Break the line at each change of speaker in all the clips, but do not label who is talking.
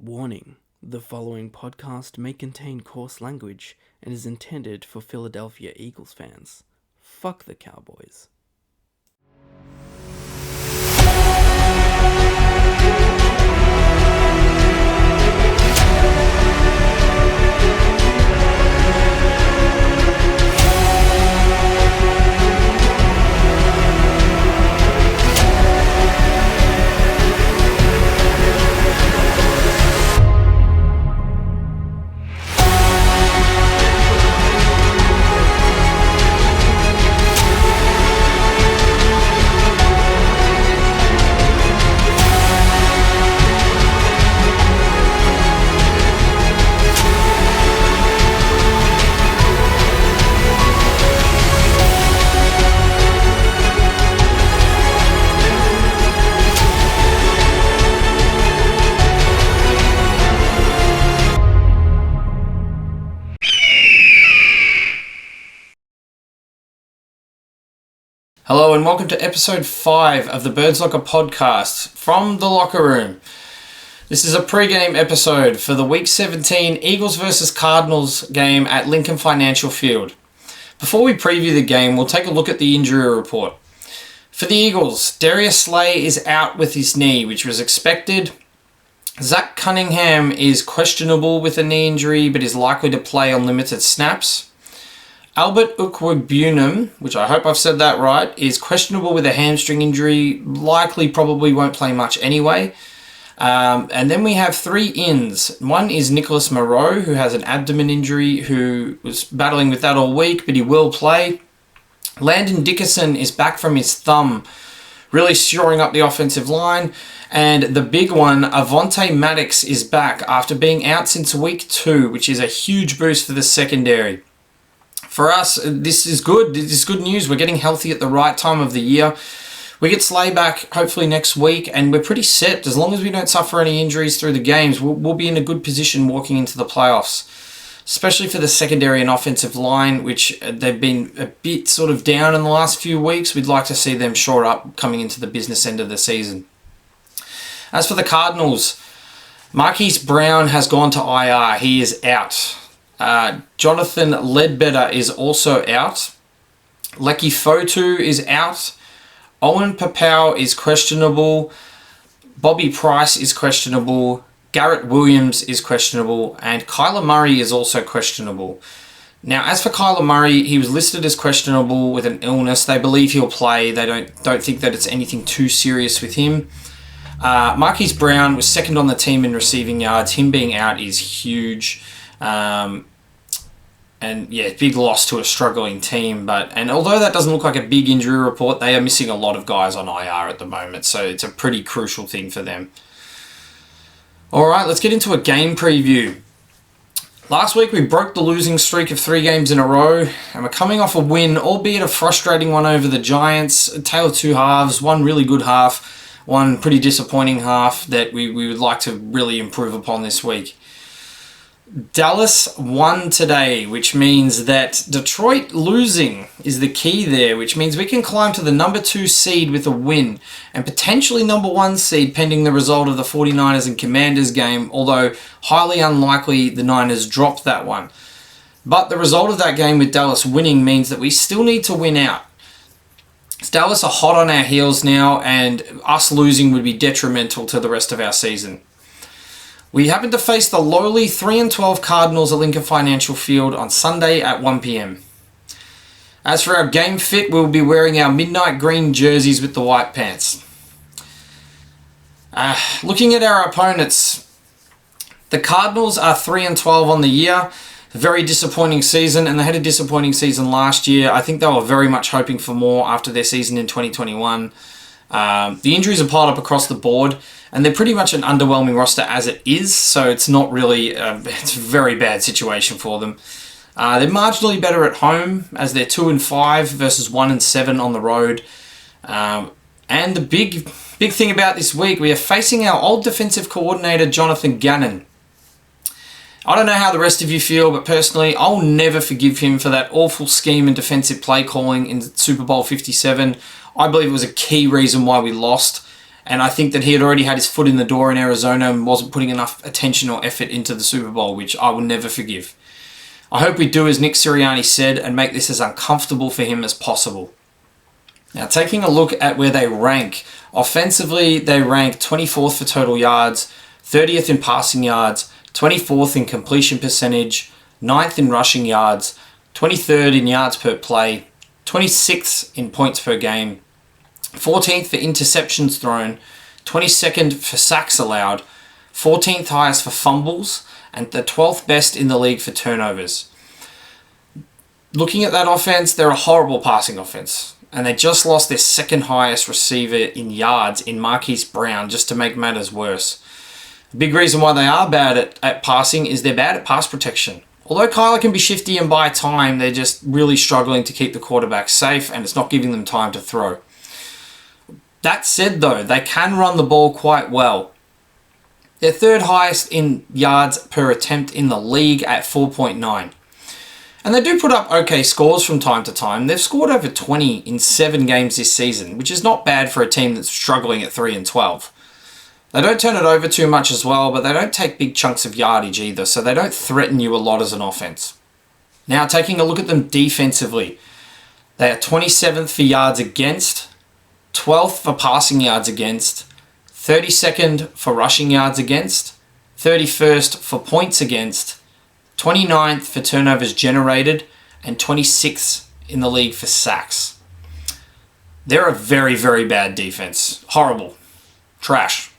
Warning: the following podcast may contain coarse language and is intended for Philadelphia Eagles fans. Fuck the Cowboys.
Hello and welcome to episode 5 of the Birds Locker podcast from the locker room. This is a pre-game episode for the Week 17 Eagles vs Cardinals game at Lincoln Financial Field. Before we preview the game, we'll take a look at the injury report. For the Eagles, Darius Slay is out with his knee, which was expected. Zach Cunningham is questionable with a knee injury, but is likely to play on limited snaps. Albert Okwuegbunam, which I hope I've said that right, is questionable with a hamstring injury, likely probably won't play much anyway. And then we have 3 ins. One is Nicholas Moreau, who has an abdomen injury, who was battling with that all week, but he will play. Landon Dickerson is back from his thumb, really shoring up the offensive line. And the big one, Avonte Maddox, is back after being out since week 2, which is a huge boost for the secondary. For us, this is good. This is good news. We're getting healthy at the right time of the year. We get Slay back hopefully next week, and we're pretty set. As long as we don't suffer any injuries through the games, we'll be in a good position walking into the playoffs, especially for the secondary and offensive line, which they've been a bit sort of down in the last few weeks. We'd like to see them shore up coming into the business end of the season. As for the Cardinals, Marquise Brown has gone to IR. He is out. Jonathan Ledbetter is also out. Leki Fotu is out. Owen Papau is questionable. Bobby Price is questionable. Garrett Williams is questionable. And Kyler Murray is also questionable. Now, as for Kyler Murray, he was listed as questionable with an illness. They believe he'll play. They don't think that it's anything too serious with him. Marquise Brown was second on the team in receiving yards. Him being out is huge. And yeah, big loss to a struggling team. And although that doesn't look like a big injury report, they are missing a lot of guys on IR at the moment. So it's a pretty crucial thing for them. All right, let's get into a game preview. Last week we broke the losing streak of 3 games in a row, and we're coming off a win, albeit a frustrating one over the Giants. A tale of 2 halves, one really good half, one pretty disappointing half that we would like to really improve upon this week. Dallas won today, which means that Detroit losing is the key there, which means we can climb to the number 2 seed with a win and potentially number 1 seed pending the result of the 49ers and Commanders game, although highly unlikely the Niners drop that one. But the result of that game with Dallas winning means that we still need to win out. Dallas are hot on our heels now, and us losing would be detrimental to the rest of our season. We happen to face the lowly 3-12 Cardinals at Lincoln Financial Field on Sunday at 1 p.m. As for our game fit, we'll be wearing our midnight green jerseys with the white pants. Looking at our opponents, the Cardinals are 3-12 on the year. A very disappointing season, and they had a disappointing season last year. I think they were very much hoping for more after their season in 2021. The injuries are piled up across the board, and they're pretty much an underwhelming roster as it is, so it's not really, it's a very bad situation for them. They're marginally better at home, as they're 2-5 versus 1-7 on the road. And the big thing about this week, we are facing our old defensive coordinator, Jonathan Gannon. I don't know how the rest of you feel, but personally, I'll never forgive him for that awful scheme and defensive play calling in Super Bowl 57. I believe it was a key reason why we lost. And I think that he had already had his foot in the door in Arizona and wasn't putting enough attention or effort into the Super Bowl, which I will never forgive. I hope we do as Nick Sirianni said and make this as uncomfortable for him as possible. Now, taking a look at where they rank. Offensively, they rank 24th for total yards, 30th in passing yards, 24th in completion percentage, 9th in rushing yards, 23rd in yards per play, 26th in points per game, 14th for interceptions thrown, 22nd for sacks allowed, 14th highest for fumbles, and the 12th best in the league for turnovers. Looking at that offense, they're a horrible passing offense. And they just lost their second highest receiver in yards in Marquise Brown, just to make matters worse. The big reason why they are bad at passing is they're bad at pass protection. Although Kyler can be shifty and buy time, they're just really struggling to keep the quarterback safe, and it's not giving them time to throw. That said, though, they can run the ball quite well. They're third highest in yards per attempt in the league at 4.9. And they do put up okay scores from time to time. They've scored over 20 in 7 games this season, which is not bad for a team that's struggling at 3-12. They don't turn it over too much as well, but they don't take big chunks of yardage either, so they don't threaten you a lot as an offense. Now, taking a look at them defensively, they are 27th for yards against, 12th for passing yards against, 32nd for rushing yards against, 31st for points against, 29th for turnovers generated, and 26th in the league for sacks. They're a very, very bad defense. Horrible. Trash.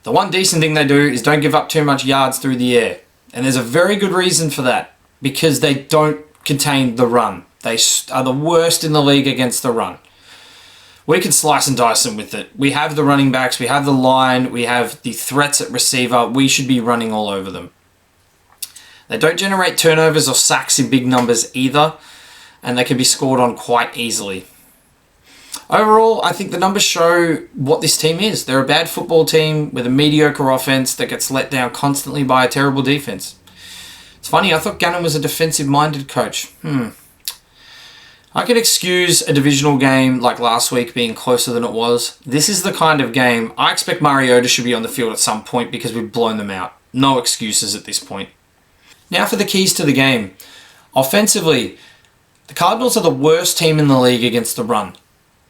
The one decent thing they do is don't give up too much yards through the air. And there's a very good reason for that. Because they don't contain the run. They are the worst in the league against the run. We can slice and dice them with it. We have the running backs, we have the line, we have the threats at receiver. We should be running all over them. They don't generate turnovers or sacks in big numbers either, and they can be scored on quite easily. Overall, I think the numbers show what this team is. They're a bad football team with a mediocre offense that gets let down constantly by a terrible defense. It's funny, I thought Gannon was a defensive-minded coach. I can excuse a divisional game like last week being closer than it was. This is the kind of game I expect Mariota should be on the field at some point because we've blown them out. No excuses at this point. Now for the keys to the game. Offensively, the Cardinals are the worst team in the league against the run.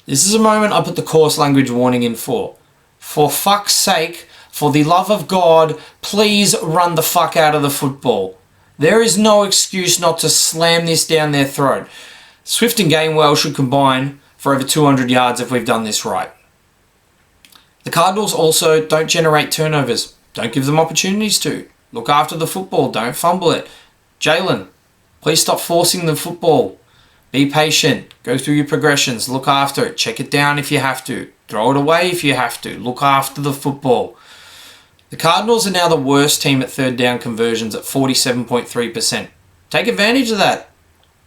This is a moment I put the coarse language warning in for. For fuck's sake, for the love of God, please run the fuck out of the football. There is no excuse not to slam this down their throat. Swift and Gainwell should combine for over 200 yards if we've done this right. The Cardinals also don't generate turnovers. Don't give them opportunities to. Look after the football. Don't fumble it. Jalen, please stop forcing the football. Be patient. Go through your progressions. Look after it. Check it down if you have to. Throw it away if you have to. Look after the football. The Cardinals are now the worst team at third down conversions at 47.3%. Take advantage of that.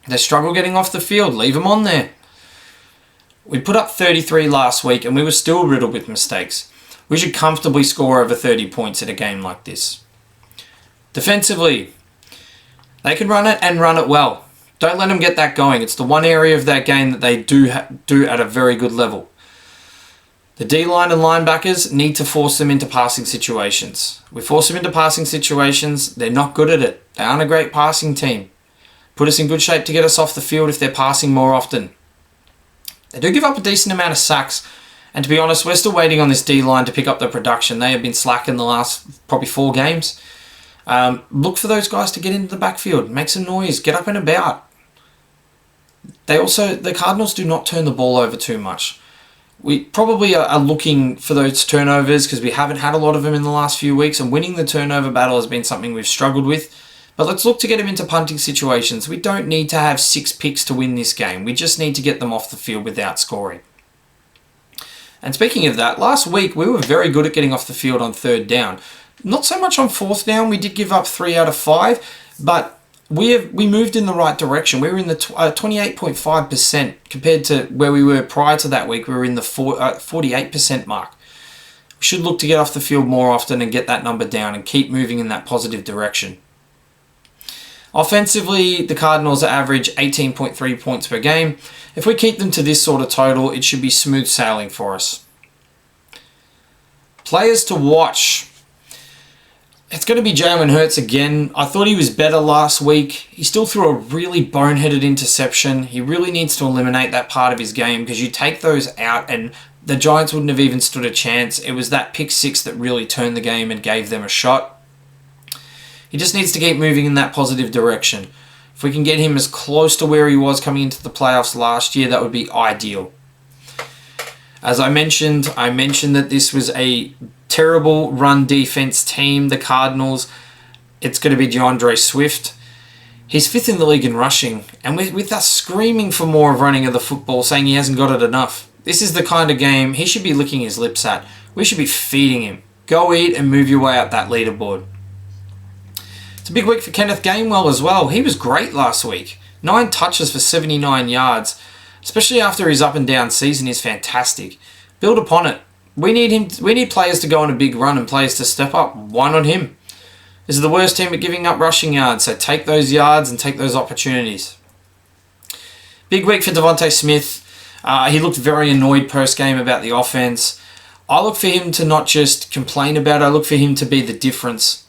They struggle getting off the field. Leave them on there. We put up 33 last week and we were still riddled with mistakes. We should comfortably score over 30 points in a game like this. Defensively, they can run it and run it well. Don't let them get that going. It's the one area of that game that they do at a very good level. The D-line and linebackers need to force them into passing situations. We force them into passing situations, they're not good at it. They aren't a great passing team. Put us in good shape to get us off the field if they're passing more often. They do give up a decent amount of sacks, and to be honest, we're still waiting on this D-line to pick up their production. They have been slacking the last probably 4 games. Look for those guys to get into the backfield, make some noise, get up and about. The Cardinals do not turn the ball over too much. We probably are looking for those turnovers because we haven't had a lot of them in the last few weeks, and winning the turnover battle has been something we've struggled with. But let's look to get them into punting situations. We don't need to have 6 picks to win this game. We just need to get them off the field without scoring. And speaking of that, last week we were very good at getting off the field on third down. Not so much on fourth down. We did give up 3 out of 5, but we moved in the right direction. We were in the 28.5% compared to where we were prior to that week. We were in the 48% mark. We should look to get off the field more often and get that number down and keep moving in that positive direction. Offensively, the Cardinals average 18.3 points per game. If we keep them to this sort of total, it should be smooth sailing for us. Players to watch. It's going to be Jalen Hurts again. I thought he was better last week. He still threw a really boneheaded interception. He really needs to eliminate that part of his game because you take those out and the Giants wouldn't have even stood a chance. It was that pick six that really turned the game and gave them a shot. He just needs to keep moving in that positive direction. If we can get him as close to where he was coming into the playoffs last year, that would be ideal. As I mentioned that this was a terrible run defense team, the Cardinals. It's going to be DeAndre Swift. He's fifth in the league in rushing, and with us screaming for more of running of the football, saying he hasn't got it enough. This is the kind of game he should be licking his lips at. We should be feeding him. Go eat and move your way up that leaderboard. It's a big week for Kenneth Gainwell as well. He was great last week. 9 touches for 79 yards. Especially after his up and down season is fantastic. Build upon it. We need players to go on a big run and players to step up. Why not him? This is the worst team at giving up rushing yards, so take those yards and take those opportunities. Big week for Devontae Smith. He looked very annoyed post-game about the offense. I look for him to not just complain about it, I look for him to be the difference.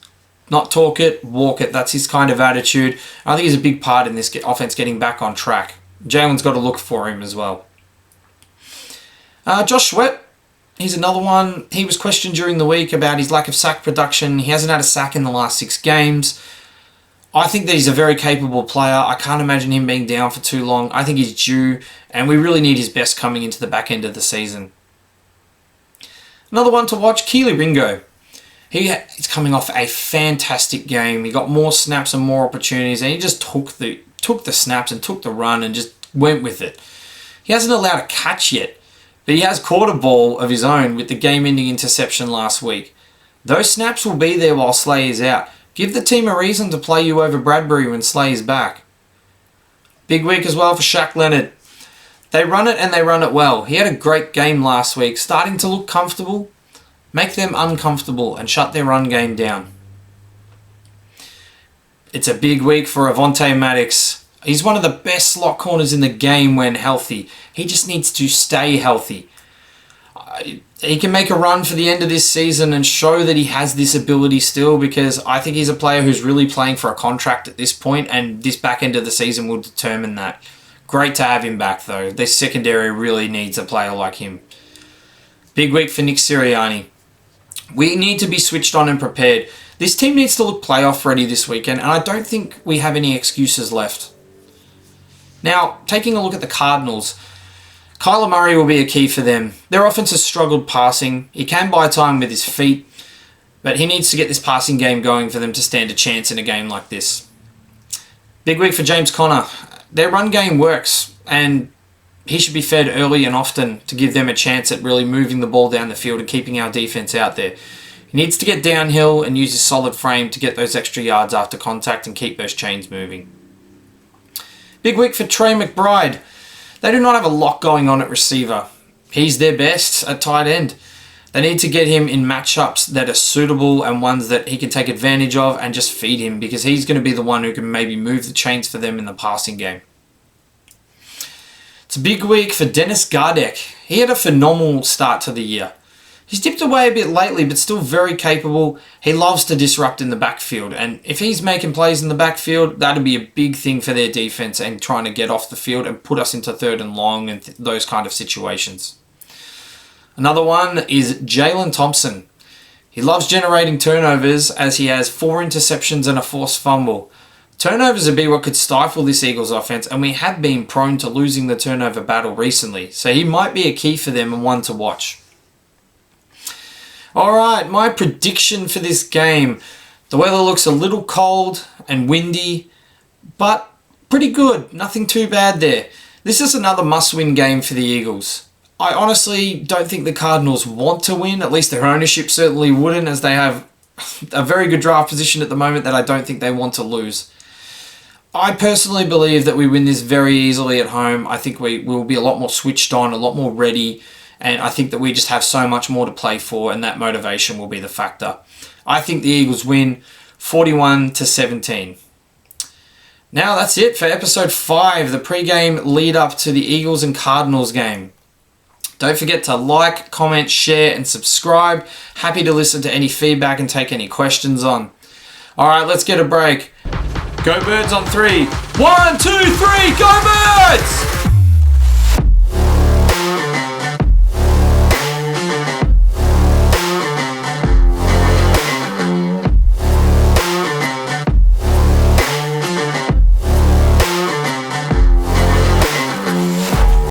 Not talk it, walk it. That's his kind of attitude. I think he's a big part in this offense getting back on track. Jalen's got to look for him as well. Josh Sweat, he's another one. He was questioned during the week about his lack of sack production. He hasn't had a sack in the last 6 games. I think that he's a very capable player. I can't imagine him being down for too long. I think he's due, and we really need his best coming into the back end of the season. Another one to watch, Keely Ringo. He's coming off a fantastic game. He got more snaps and more opportunities, and he just took the snaps and took the run and just went with it. He hasn't allowed a catch yet, but he has caught a ball of his own with the game-ending interception last week. Those snaps will be there while Slay is out. Give the team a reason to play you over Bradbury when Slay is back. Big week as well for Shaq Leonard. They run it and they run it well. He had a great game last week, starting to look comfortable. Make them uncomfortable and shut their run game down. It's a big week for Avonte Maddox. He's one of the best slot corners in the game when healthy. He just needs to stay healthy. He can make a run for the end of this season and show that he has this ability still, because I think he's a player who's really playing for a contract at this point, and this back end of the season will determine that. Great to have him back though. This secondary really needs a player like him. Big week for Nick Sirianni. We need to be switched on and prepared. This team needs to look playoff ready this weekend, and I don't think we have any excuses left. Now, taking a look at the Cardinals, Kyler Murray will be a key for them. Their offense has struggled passing. He can buy time with his feet, but he needs to get this passing game going for them to stand a chance in a game like this. Big week for James Conner. Their run game works, and he should be fed early and often to give them a chance at really moving the ball down the field and keeping our defense out there. He needs to get downhill and use his solid frame to get those extra yards after contact and keep those chains moving. Big week for Trey McBride. They do not have a lot going on at receiver. He's their best at tight end. They need to get him in matchups that are suitable and ones that he can take advantage of and just feed him, because he's going to be the one who can maybe move the chains for them in the passing game. It's a big week for Dennis Gardeck. He had a phenomenal start to the year. He's dipped away a bit lately, but still very capable. He loves to disrupt in the backfield, and if he's making plays in the backfield, that'd be a big thing for their defense and trying to get off the field and put us into 3rd and long and those kind of situations. Another one is Jalen Thompson. He loves generating turnovers, as he has 4 interceptions and a forced fumble. Turnovers would be what could stifle this Eagles offense, and we have been prone to losing the turnover battle recently, so he might be a key for them and one to watch. Alright, my prediction for this game. The weather looks a little cold and windy, but pretty good. Nothing too bad there. This is another must-win game for the Eagles. I honestly don't think the Cardinals want to win. At least their ownership certainly wouldn't, as they have a very good draft position at the moment that I don't think they want to lose. I personally believe that we win this very easily at home. I think we will be a lot more switched on, a lot more ready, and I think that we just have so much more to play for, and that motivation will be the factor. I think the Eagles win 41-17. Now that's it for episode 5, the pre-game lead up to the Eagles and Cardinals game. Don't forget to like, comment, share, and subscribe. Happy to listen to any feedback and take any questions on. All right, let's get a break. Go Birds on 3. 1, 2, 3, go Birds!